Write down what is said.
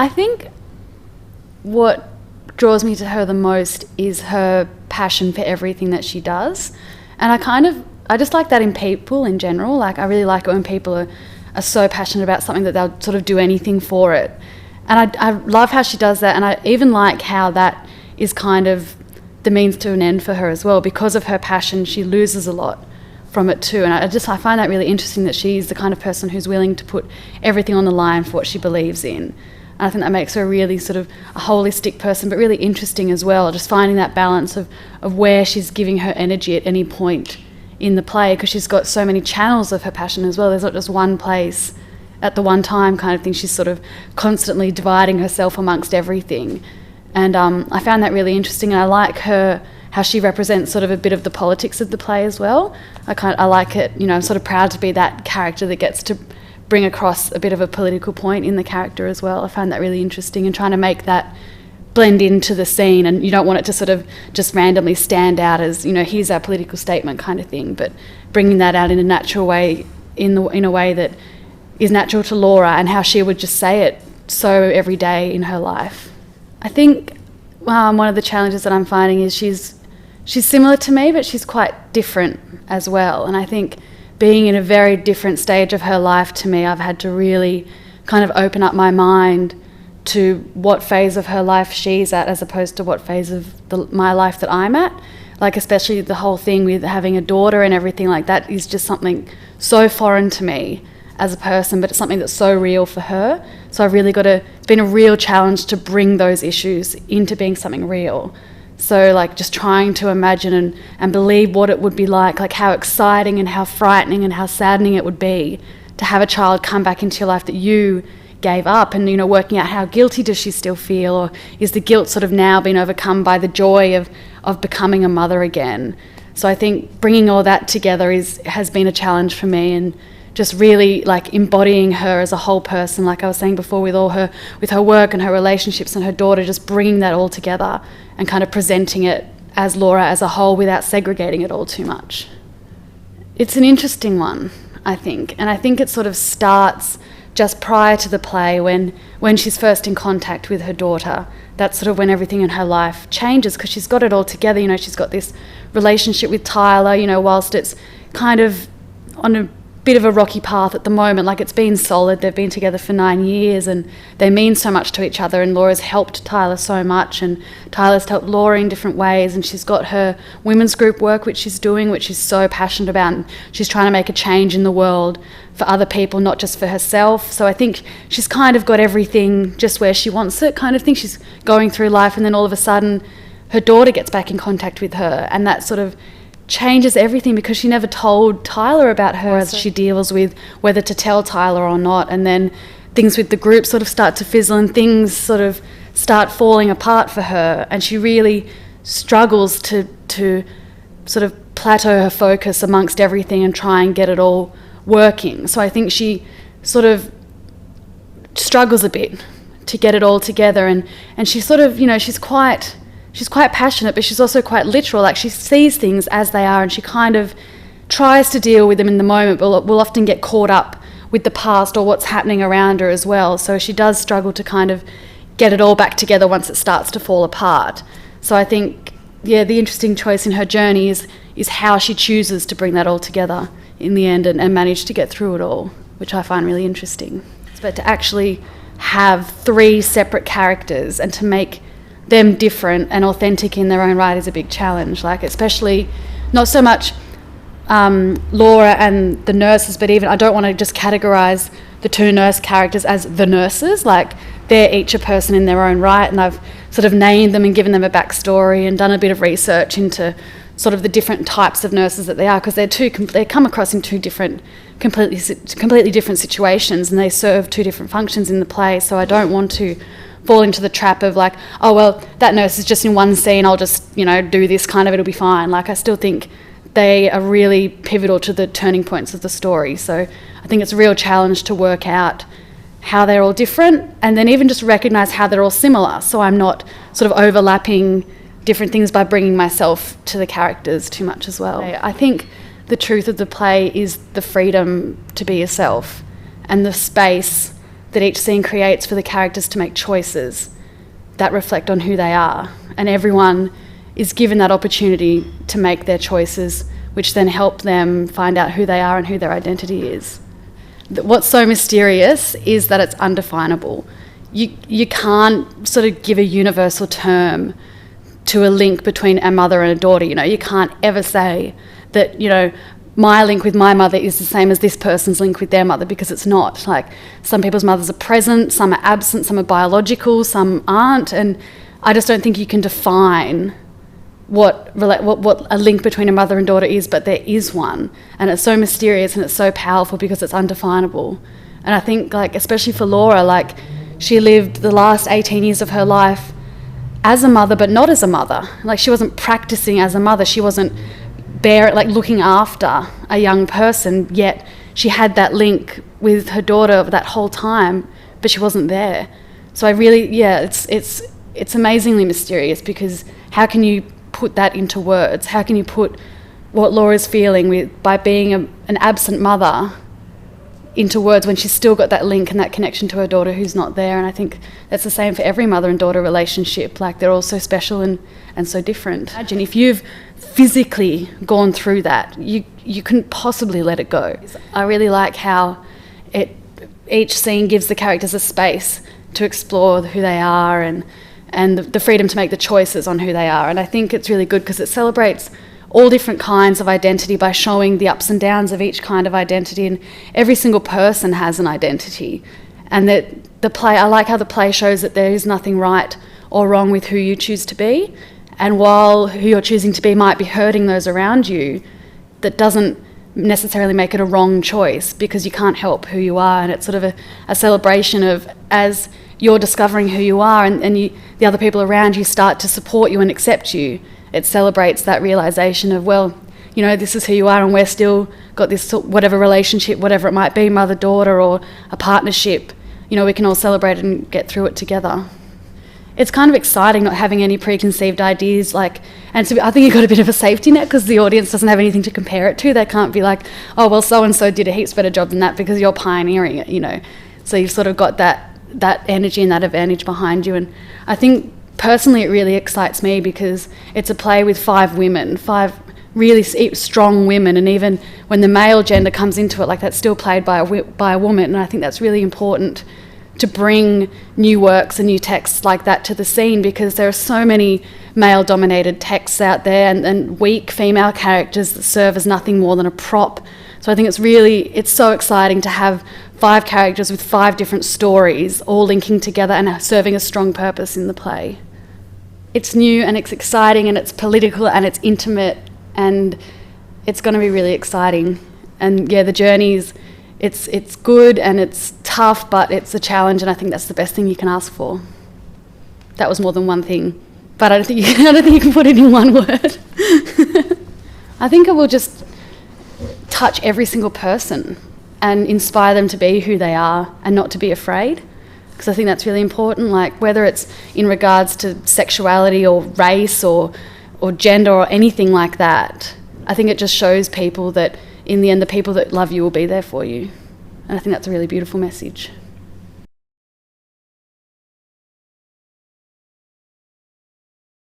I think what draws me to her the most is her passion for everything that she does. And I just like that in people in general. Like, I really like it when people are so passionate about something that they'll sort of do anything for it. And I love how she does that, and I even like how that is kind of the means to an end for her as well. Because of her passion, she loses a lot from it too. And I find that really interesting, that she's the kind of person who's willing to put everything on the line for what she believes in. And I think that makes her really sort of a holistic person, but really interesting as well, just finding that balance of where she's giving her energy at any point in the play, because she's got so many channels of her passion as well. There's not just one place at the one time kind of thing. She's sort of constantly dividing herself amongst everything. And I found that really interesting, and I like how she represents sort of a bit of the politics of the play as well. I like it, you know, I'm sort of proud to be that character that gets to bring across a bit of a political point in the character as well. I find that really interesting, and trying to make that blend into the scene, and you don't want it to sort of just randomly stand out as, you know, here's our political statement kind of thing, but bringing that out in a natural way, in a way that is natural to Laura, and how she would just say it so every day in her life. I think one of the challenges that I'm finding is she's similar to me, but she's quite different as well. And I think being in a very different stage of her life to me, I've had to really kind of open up my mind to what phase of her life she's at, as opposed to what phase of my life that I'm at. Like, especially the whole thing with having a daughter and everything like that is just something so foreign to me as a person, but it's something that's so real for her. So I've really it's been a real challenge to bring those issues into being something real. So like just trying to imagine and believe what it would be like how exciting and how frightening and how saddening it would be to have a child come back into your life that you gave up, and, you know, working out how guilty does she still feel, or is the guilt sort of now been overcome by the joy of becoming a mother again. So I think bringing all that together has been a challenge for me, and just really like embodying her as a whole person, like I was saying before, with her work and her relationships and her daughter, just bringing that all together and kind of presenting it as Laura as a whole without segregating it all too much. It's an interesting one, I think, and I think it sort of starts just prior to the play when she's first in contact with her daughter. That's sort of when everything in her life changes, because she's got it all together. You know, she's got this relationship with Tyler, you know, whilst it's kind of on a bit of a rocky path at the moment. Like, it's been solid, they've been together for 9 years and they mean so much to each other, and Laura's helped Tyler so much, and Tyler's helped Laura in different ways, and she's got her women's group work which she's doing, which she's so passionate about, and she's trying to make a change in the world for other people, not just for herself. So I think she's kind of got everything just where she wants it kind of thing. She's going through life, and then all of a sudden her daughter gets back in contact with her, and that sort of changes everything, because she never told Tyler about her as she deals with whether to tell Tyler or not. And then things with the group sort of start to fizzle, and things sort of start falling apart for her, and she really struggles to sort of plateau her focus amongst everything and try and get it all working. So I think she sort of struggles a bit to get it all together, and she sort of, you know, she's quite passionate, but she's also quite literal. Like, she sees things as they are, and she kind of tries to deal with them in the moment, but will often get caught up with the past or what's happening around her as well. So she does struggle to kind of get it all back together once it starts to fall apart. So I think, yeah, the interesting choice in her journey is how she chooses to bring that all together in the end and manage to get through it all, which I find really interesting. But to actually have 3 separate characters and to make them different and authentic in their own right is a big challenge. Like, especially not so much Laura and the nurses, but even I don't want to just categorise the 2 nurse characters as the nurses. Like, they're each a person in their own right, and I've sort of named them and given them a backstory and done a bit of research into sort of the different types of nurses that they are, because they come across in 2 different completely different situations, and they serve 2 different functions in the play. So I don't want to fall into the trap of like, oh well, that nurse is just in one scene, I'll just, you know, do this kind of, it'll be fine. Like, I still think they are really pivotal to the turning points of the story. So I think it's a real challenge to work out how they're all different, and then even just recognise how they're all similar, so I'm not sort of overlapping different things by bringing myself to the characters too much as well. I think the truth of the play is the freedom to be yourself, and the space that each scene creates for the characters to make choices that reflect on who they are. And everyone is given that opportunity to make their choices, which then help them find out who they are and who their identity is. What's so mysterious is that it's undefinable. You can't sort of give a universal term to a link between a mother and a daughter. You know, you can't ever say that, you know, my link with my mother is the same as this person's link with their mother, because it's not. Like, some people's mothers are present, some are absent, some are biological, some aren't, and I just don't think you can define what a link between a mother and daughter is, but there is one, and it's so mysterious and it's so powerful because it's undefinable. And I think, like, especially for Laura, like, she lived the last 18 years of her life as a mother, but not as a mother. Like, she wasn't practicing as a mother, she wasn't looking after a young person, yet she had that link with her daughter that whole time, but she wasn't there. So I really, it's amazingly mysterious, because how can you put that into words? How can you put what Laura's feeling by being an absent mother into words when she's still got that link and that connection to her daughter who's not there? And I think that's the same for every mother and daughter relationship. Like, they're all so special and so different. Imagine if you've physically gone through that, you couldn't possibly let it go. I really like how each scene gives the characters a space to explore who they are and the freedom to make the choices on who they are. And I think it's really good because it celebrates all different kinds of identity by showing the ups and downs of each kind of identity, and every single person has an identity. And that I like how the play shows that there is nothing right or wrong with who you choose to be, and while who you're choosing to be might be hurting those around you, that doesn't necessarily make it a wrong choice, because you can't help who you are. And it's sort of a celebration of, as you're discovering who you are and the other people around you start to support you and accept you, it celebrates that realisation of, well, you know, this is who you are, and we're still got this whatever relationship, whatever it might be, mother-daughter or a partnership, you know, we can all celebrate and get through it together. It's kind of exciting not having any preconceived ideas, and so I think you've got a bit of a safety net, because the audience doesn't have anything to compare it to. They can't be like, oh, well, so-and-so did a heaps better job than that, because you're pioneering it, you know. So you've sort of got that energy and that advantage behind you. And I think personally it really excites me because it's a play with 5 women, 5 really strong women, and even when the male gender comes into it, like, that's still played by a woman. And I think that's really important to bring new works and new texts like that to the scene, because there are so many male-dominated texts out there and weak female characters that serve as nothing more than a prop. So I think it's so exciting to have 5 characters with 5 different stories all linking together and serving a strong purpose in the play. It's new and it's exciting and it's political and it's intimate, and it's going to be really exciting. And yeah, the journey's it's good and it's tough, but it's a challenge, and I think that's the best thing you can ask for. That was more than one thing, but I don't think you can put it in one word. I think it will just touch every single person and inspire them to be who they are and not to be afraid, because I think that's really important. Like, whether it's in regards to sexuality or race or gender or anything like that, I think it just shows people that in the end the people that love you will be there for you, and I think that's a really beautiful message.